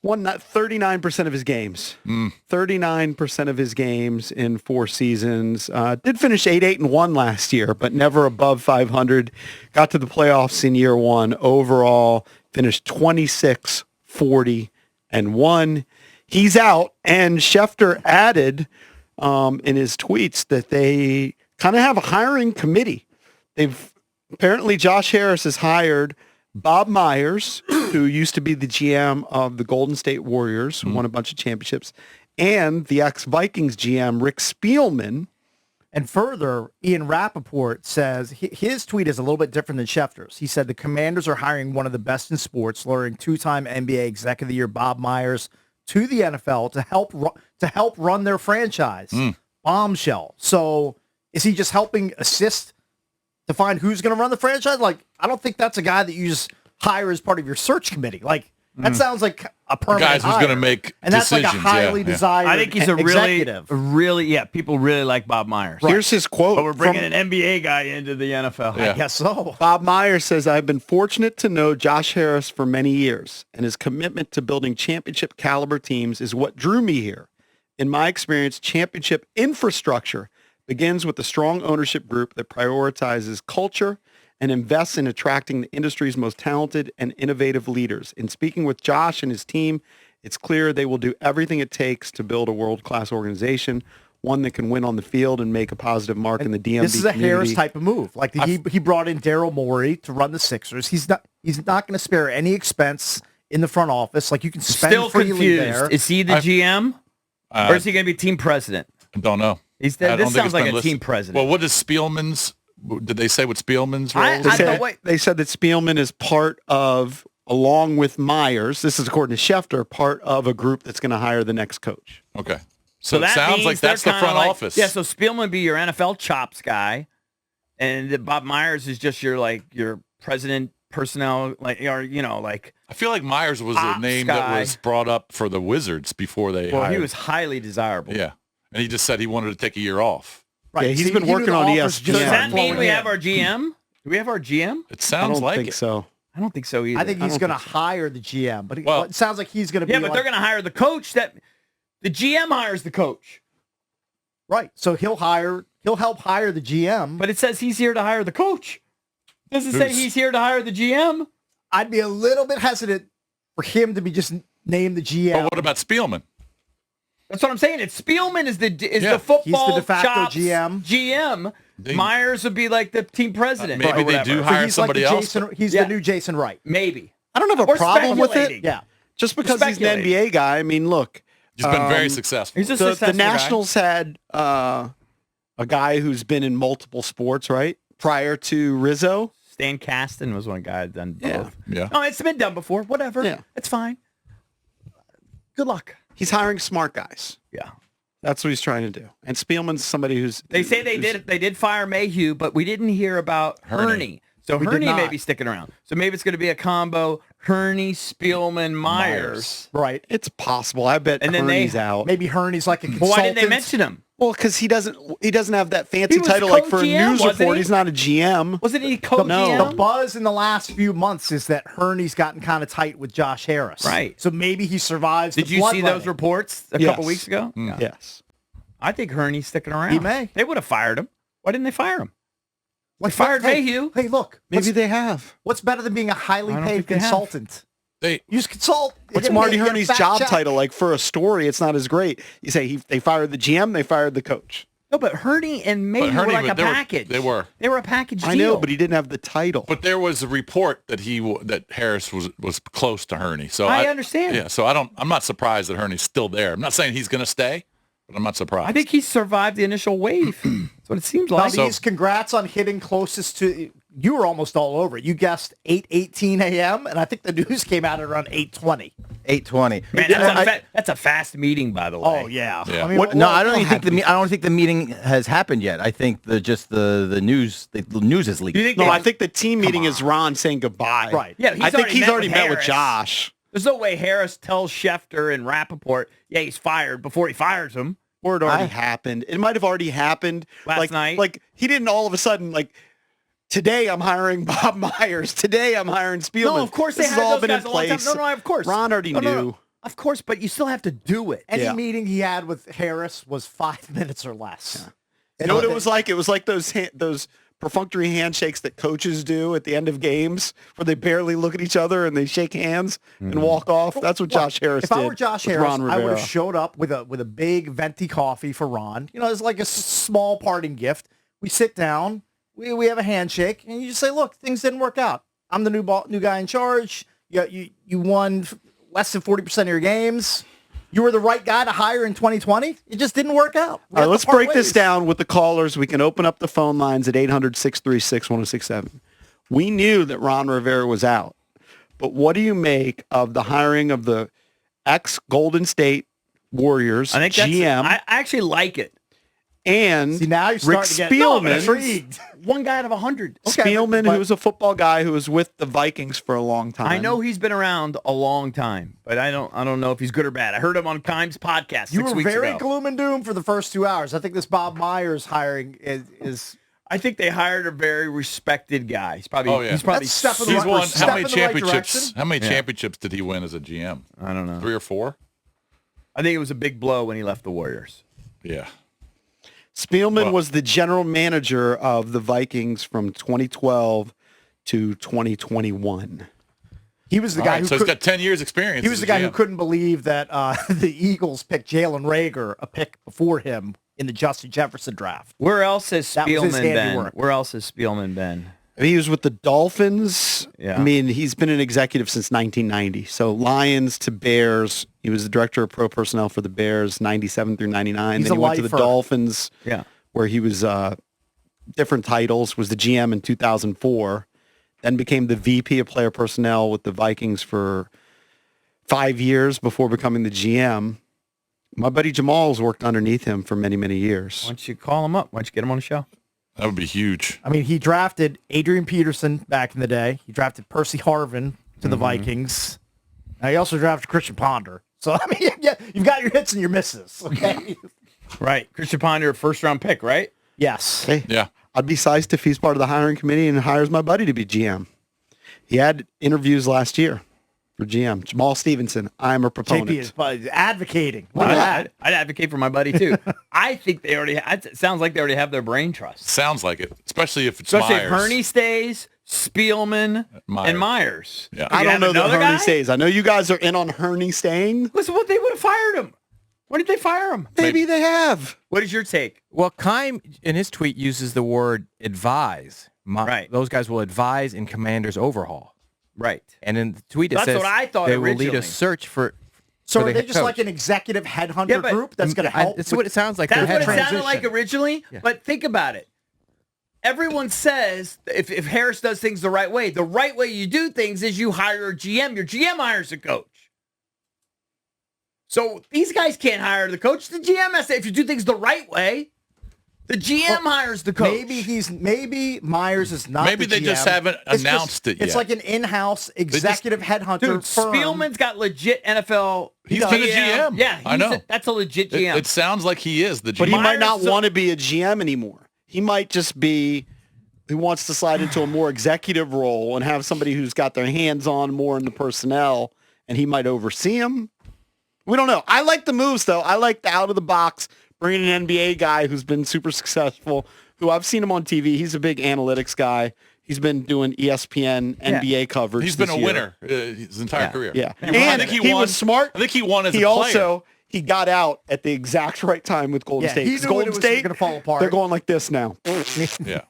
Won 39% of his games. 39% of his games in 4 seasons. Did finish 8-1 last year, but never above 500. Got to the playoffs in year 1. Overall, finished 26-40-1. He's out, and Schefter added in his tweets that they kind of have a hiring committee. Apparently Josh Harris has hired Bob Myers, who used to be the GM of the Golden State Warriors, who won a bunch of championships, and the ex-Vikings GM, Rick Spielman. And further, Ian Rappaport says his tweet is a little bit different than Schefter's. He said the Commanders are hiring one of the best in sports, luring 2-time NBA Executive of the Year Bob Myers to the NFL to help run their franchise. Bombshell. So is he just helping assist to find who's going to run the franchise? Like, I don't think that's a guy that you just hire as part of your search committee. Like, that sounds like a permanent guys who's going to make and decisions. That's like a highly desired I think he's people really like Bob Myers. Right. Here's his quote. But we're bringing an NBA guy into the NFL. I guess so. Bob Myers says, I've been fortunate to know Josh Harris for many years, and his commitment to building championship caliber teams is what drew me here. In my experience, championship infrastructure begins with a strong ownership group that prioritizes culture and invests in attracting the industry's most talented and innovative leaders. In speaking with Josh and his team, it's clear they will do everything it takes to build a world-class organization, one that can win on the field and make a positive mark in the DMV This is a community. Harris type of move. Like he brought in Daryl Morey to run the Sixers. He's not going to spare any expense in the front office. Like you can spend Still freely confused. there. Is he the GM or is he going to be team president? I don't know. This sounds like a team president. Well, what is Spielman's? Did they say what Spielman's role is? They said that Spielman is part of, along with Myers, this is according to Schefter, part of a group that's going to hire the next coach. Okay. So it that sounds means like that's the they're front kinda office. Yeah, so Spielman would be your NFL chops guy, and Bob Myers is just your president personnel, I feel like Myers was a name that was brought up for the Wizards before they hired. He was highly desirable. Yeah. And he just said he wanted to take a year off. Right. Yeah, he's been working on ESPN. Does that mean we have our GM? Do we have our GM? It sounds like I don't think so. I don't think so either. I think he's going to hire the GM, but it sounds like he's going to be. Yeah, but they're going to hire the coach. That the GM hires the coach. Right. So he'll help hire the GM. But it says he's here to hire the coach. Does it say he's here to hire the GM? I'd be a little bit hesitant for him to be just named the GM. But what about Spielman? That's what I'm saying. It's Spielman is the football he's the de facto chops GM. GM. Myers would be like the team president. Maybe they do hire somebody else. He's the new Jason Wright. Maybe. I don't have a problem with it. Yeah. Just because he's an NBA guy. I mean, look. He's been very successful. He's a successful the Nationals guy. had a guy who's been in multiple sports, right? Prior to Rizzo. Stan Kasten was one guy that done both. Yeah. No, it's been done before. Whatever. Yeah. It's fine. Good luck. He's hiring smart guys. Yeah. That's what he's trying to do. And Spielman's somebody who's... They say they did fire Mayhew, but we didn't hear about Herney. So Herney may be sticking around. So maybe it's going to be a combo Herney, Spielman, Myers. Right. It's possible. I bet Herney's out. Maybe Herney's like a consultant. Well, why didn't they mention him? Well, because he doesn't have that fancy He was title like for a co-GM, news wasn't report. he? He's not a GM. Wasn't he co-GM? No. The buzz in the last few months is that Herney's gotten kind of tight with Josh Harris. Right. So maybe he survives Did you see those reports a couple weeks ago? Yeah. Yes. I think Herney's sticking around. He may. They would have fired him. Why didn't they fire him? Like fired Mayhew. Hey, look. Maybe they have. What's better than being a highly I don't paid think they have. consultant? They You just consult. What's Marty Herney's job title? Like for a story, it's not as great. You say they fired the GM, they fired the coach. No, but Herney and Mayhew were like a package. They were a package deal. I know, but he didn't have the title. But there was a report that that Harris was close to Herney. So I understand. Yeah, so I'm not surprised that Herney's still there. I'm not saying he's going to stay, but I'm not surprised. I think he survived the initial wave. That's what it seems like. Bobby's congrats on hitting closest to. You were almost all over it. You guessed 8:18 a.m. and I think the news came out at around 8:20. 8:20. Man, that's a fast meeting, by the way. Oh yeah. Yeah. I mean, I don't even think I don't think the meeting has happened yet. I think the news is leaked. Do you think I think the team meeting is Ron saying goodbye. Right. Yeah, I think he's already met with Harris. Josh. There's no way Harris tells Schefter and Rappaport, yeah, he's fired before he fires him. Or it already happened. It might have already happened Last night. Like he didn't all of a sudden today I'm hiring Bob Myers. Today I'm hiring Spielman. No, of course this they has had all those been guys in a long time. place. No, of course. Ron already knew. Of course, but you still have to do it. Any meeting he had with Harris was 5 minutes or less. Yeah. You know what it was like? It was like those perfunctory handshakes that coaches do at the end of games where they barely look at each other and they shake hands and walk off. That's what Josh Harris did. If I were Josh Harris, Ron Rivera. I would have showed up with a big venti coffee for Ron. You know, it's like a small parting gift. We sit down, we have a handshake, and you just say, look, things didn't work out. I'm the new guy in charge. You won less than 40% of your games. You were the right guy to hire in 2020. It just didn't work out. All right, let's break this down with the callers. We can open up the phone lines at 800-636-1067. We knew that Ron Rivera was out, but what do you make of the hiring of the ex-Golden State Warriors I think GM? I actually like it. And now you're Rick starting Spielman, to get intrigued. One guy out of 100. Spielman, who was a football guy who was with the Vikings for a long time. I know he's been around a long time, but I don't know if he's good or bad. I heard him on Kimes' podcast 6 You were weeks very ago. gloom and doom for the first 2 hours. I think this Bob Myers hiring is I think they hired a very respected guy. He's probably he's probably That's step in the He's right- won step how many in the right championships? direction. How many championships did he win as a GM? I don't know. 3 or 4? I think it was a big blow when he left the Warriors. Yeah. Spielman was the general manager of the Vikings from 2012 to 2021. he was the guy who so he's got 10 years experience. he was as the a guy who GM. couldn't believe that the Eagles picked Jalen Reagor, a pick before him in the Justin Jefferson draft. Where else has That was his Spielman been? handiwork. Where else has Spielman been? He was with the Dolphins. Yeah. I mean, he's been an executive since 1990. So Lions to Bears. He was the director of pro personnel for the Bears, 97 through 99. He's Then a he went to the lifer. Dolphins, Yeah. where he was different titles, was the GM in 2004, then became the VP of player personnel with the Vikings for 5 years before becoming the GM. My buddy Jamal's worked underneath him for many, many years. Why don't you call him up? Why don't you get him on the show? That would be huge. I mean, he drafted Adrian Peterson back in the day. He drafted Percy Harvin to the Vikings. Now, he also drafted Christian Ponder. So, I mean, yeah, you've got your hits and your misses, okay? Right. Christian Ponder, first-round pick, right? Yes. Hey, Yeah. I'd be sized if he's part of the hiring committee and hires my buddy to be GM. He had interviews last year for GM. Jamal Stevenson, I'm a proponent. JP is advocating. Look at that. I'd advocate for my buddy, too. I think they already it sounds like they already have their brain trust. Sounds like it, especially if it's Especially Myers. if Hurney stays, Spielman, and Myers. Yeah. I don't know that another Hurney guy? stays. I know you guys are in on Hurney staying. Listen, what they would have fired him. Why did they fire him? Maybe they have. What is your take? Well, Keim in his tweet uses the word advise. Right. Those guys will advise in Commander's overhaul. Right. And in the tweet it That's says what I thought they will lead originally. a search for. So for are the they just coach. like an executive headhunter Yeah, but- group that's going to help? That's what it sounds like. That's they're what it headhunting. sounded like originally. Yeah. But think about it. Everyone says if Harris does things the right way you do things is you hire a GM. Your GM hires a coach. So these guys can't hire the coach. The GM has to, if you do things the right way, the GM hires the coach. Maybe Myers is not. Maybe the they just GM. haven't It's announced it It's yet. like an in-house executive headhunter Dude, firm. Spielman's got legit NFL. He's been a GM. Yeah, I know. That's a legit It, GM. it sounds like he is the GM. But he might not Myers- want to be a GM anymore. He might just be, he wants to slide into a more executive role and have somebody who's got their hands on more in the personnel, and he might oversee him. We don't know. I like the moves, though. I like the out of the box, bringing an NBA guy who's been super successful, who I've seen him on TV. He's a big analytics guy. He's been doing ESPN NBA coverage. He's been this a year. winner his entire career. Yeah. And And I think he won, was smart. I think he won as He a player. also, he got out at the exact right time with Golden Yeah, State. he 'Cause knew when Golden it was State, gonna fall apart. they're going like this now. Yeah.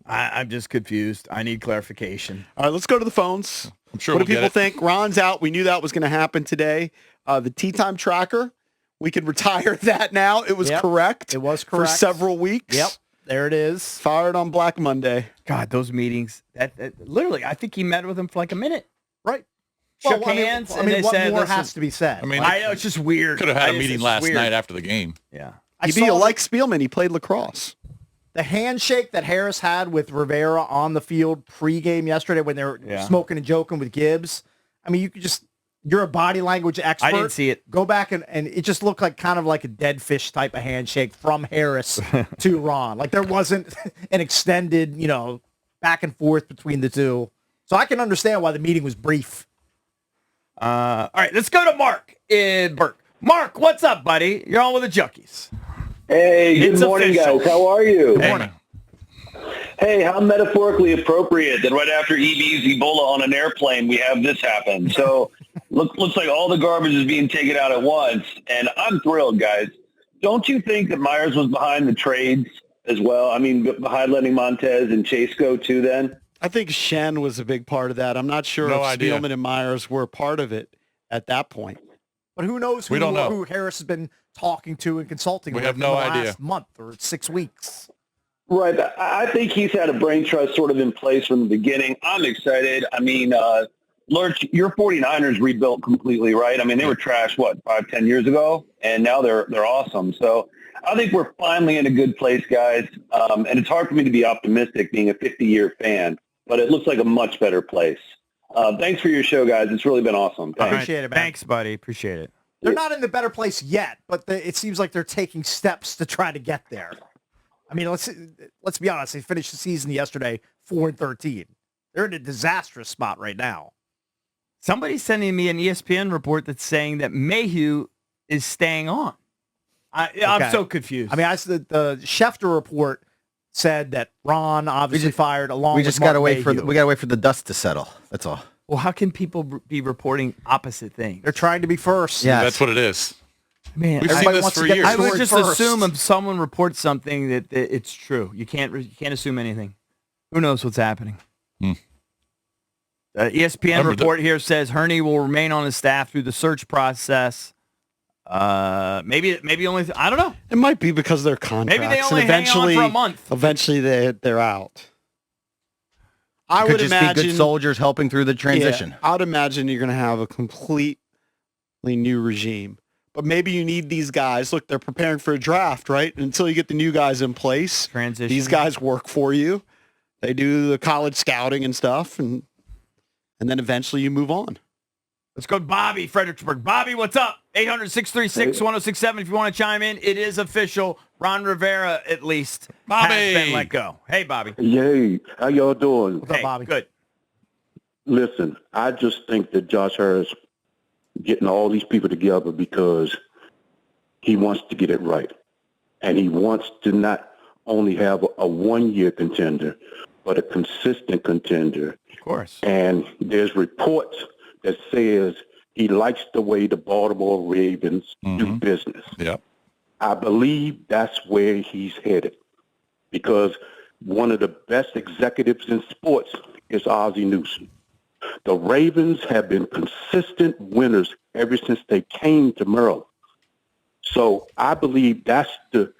I'm just confused. I need clarification. All right, let's go to the phones. I'm sure What we'll do people get it. think? Ron's out. We knew that was going to happen today. The tea time tracker, we could retire that now. It was Yep, correct. it was For correct. several weeks. Yep, there it is. Fired on Black Monday. God, those meetings. That literally, I think he met with him for like a minute. Right. Shook I mean- hands, I and mean, they what said, more "Listen." has to be said? I mean, I know it's just weird. could have had a It's meeting just last weird. night after the game. Yeah. I Maybe saw you like Spielman. He played lacrosse. the handshake that Harris had with Rivera on the field pregame yesterday when they were smoking and joking with Gibbs. I mean, you could just, you're a body language expert. I didn't see it. Go back and it just looked like kind of like a dead fish type of handshake from Harris to Ron. Like there wasn't an extended, back and forth between the two. So I can understand why the meeting was brief. All right, let's go to Mark in Burke. Mark, what's up, buddy? You're on with the Junkies. Hey, good It's morning, official. guys. How are you? Good morning. Hey, how metaphorically appropriate that right after EB's Ebola on an airplane, we have this happen. So looks like all the garbage is being taken out at once, and I'm thrilled, guys. Don't you think that Myers was behind the trades as well? I mean, behind letting Montez and Chase go too then? I think Shen was a big part of that. I'm not sure No if idea. Spielman and Myers were part of it at that point. But who knows We don't know. who Harris has been talking to and consulting We with have in no the idea. last month or 6 weeks. Right. I think he's had a brain trust sort of in place from the beginning. I'm excited. I mean, Lurch, your 49ers rebuilt completely, right? I mean, they were trash, 5-10 years ago? And now they're awesome. So I think we're finally in a good place, guys. And it's hard for me to be optimistic being a 50-year fan, but it looks like a much better place. Thanks for your show, guys. It's really been awesome. Thanks. Appreciate it, man. Thanks, buddy. Appreciate it. They're not in the better place yet, but it seems like they're taking steps to try to get there. I mean, let's be honest. They finished the season yesterday 4-13. They're in a disastrous spot right now. Somebody's sending me an ESPN report that's saying that Mayhew is staying on. I'm so confused. I mean, the Schefter report said that Ron obviously fired along We with just Mark gotta wait Mayhew. we gotta wait for the dust to settle. That's all. well, how can people be reporting opposite things? They're trying to be first. Yeah. That's what it is. Man, We've seen Everybody this wants to for get years. the I would story just first. assume if someone reports something that it's true. You can't assume anything. Who knows what's happening? The ESPN Remember report here says Hurney will remain on his staff through the search process. Maybe only I don't know. It might be because of their contracts. Maybe they only and hang on for a month. Eventually, they're out. I Could would just imagine be good soldiers helping through the transition. Yeah, I would imagine you're going to have a completely new regime. But maybe you need these guys. Look, they're preparing for a draft, right? Until you get the new guys in place, Transition. these guys work for you. They do the college scouting and stuff, and then eventually you move on. Let's go to Bobby, Fredericksburg. Bobby, what's up? 800-636-1067 if you want to chime in. It is official. Ron Rivera, at least, Bobby. has been let go. Hey, Bobby. Yay. How y'all doing? What's up, Hey, Bobby? good. Listen, I just think that Josh Harris getting all these people together because he wants to get it right. And he wants to not only have a one-year contender, but a consistent contender. Of course. And there's reports that says he likes the way the Baltimore Ravens do business. Yep. I believe that's where he's headed because one of the best executives in sports is Ozzie Newsome. The Ravens have been consistent winners ever since they came to Maryland. So I believe that's the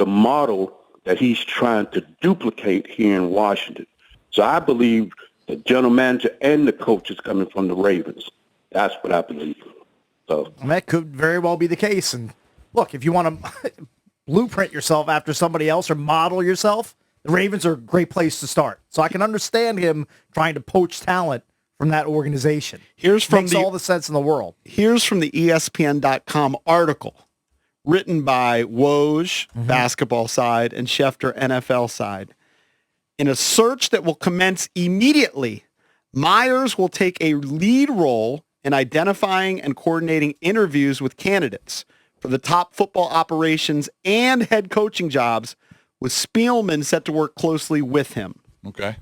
model that he's trying to duplicate here in Washington. So I believe the general manager and the coach is coming from the Ravens. That's what I believe. So And that could very well be the case. And look, if you want to blueprint yourself after somebody else or model yourself, the Ravens are a great place to start. So I can understand him trying to poach talent from that organization. Makes all the sense in the world. Here's from the ESPN.com article written by Woj, basketball side, and Schefter, NFL side. In a search that will commence immediately, Myers will take a lead role in identifying and coordinating interviews with candidates for the top football operations and head coaching jobs, with Spielman set to work closely with him. Okay.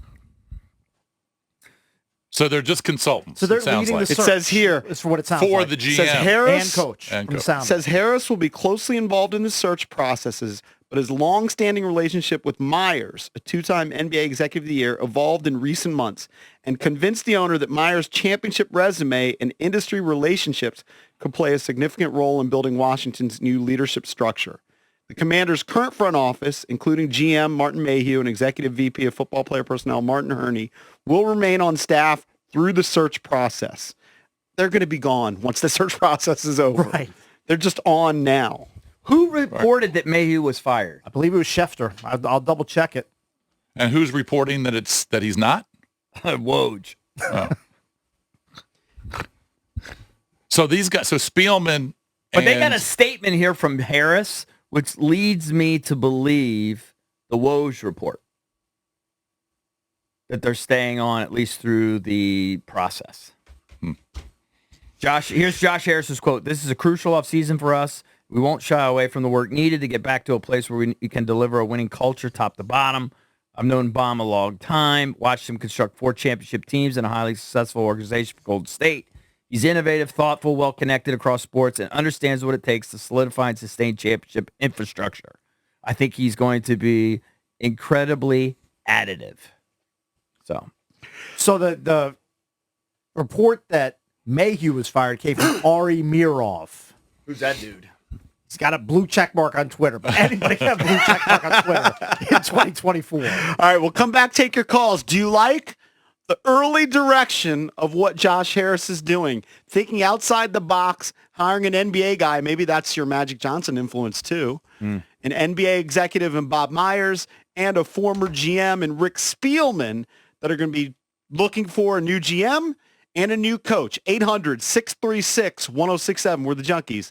So they're just consultants. So they're it sounds leading like. the It search. says here, It's for what it sounds For like. the GM. says Harris and coach. And from the coach. sound. says Harris will be closely involved in the search processes, but his long-standing relationship with Myers, a two-time NBA Executive of the Year, evolved in recent months and convinced the owner that Myers' championship resume and industry relationships could play a significant role in building Washington's new leadership structure. The Commanders' current front office, including GM Martin Mayhew and Executive VP of Football Player Personnel Martin Hurney, will remain on staff through the search process. They're going to be gone once the search process is over. Right. They're just on now. Who reported that Mayhew was fired? I believe it was Schefter. I'll double check it. And who's reporting that he's not? Woj. So these guys, so Spielman. But they got and- a statement here from Harris, which leads me to believe the Woj report, that they're staying on at least through the process. Here's Josh Harris's quote. This is a crucial offseason for us. We won't shy away from the work needed to get back to a place where we can deliver a winning culture top to bottom. I've known Baum a long time, watched him construct 4 championship teams in a highly successful organization for Golden State. He's innovative, thoughtful, well-connected across sports, and understands what it takes to solidify and sustain championship infrastructure. I think he's going to be incredibly additive. So the report that Mayhew was fired came from Ari Mirov. Who's that dude? He's got a blue check mark on Twitter, but anybody can have a blue check mark on Twitter in 2024. All right, we'll come back, take your calls. Do you like the early direction of what Josh Harris is doing? Thinking outside the box, hiring an NBA guy. Maybe that's your Magic Johnson influence too. An NBA executive in Bob Myers and a former GM in Rick Spielman that are going to be looking for a new GM and a new coach. 800-636-1067. We're the Junkies.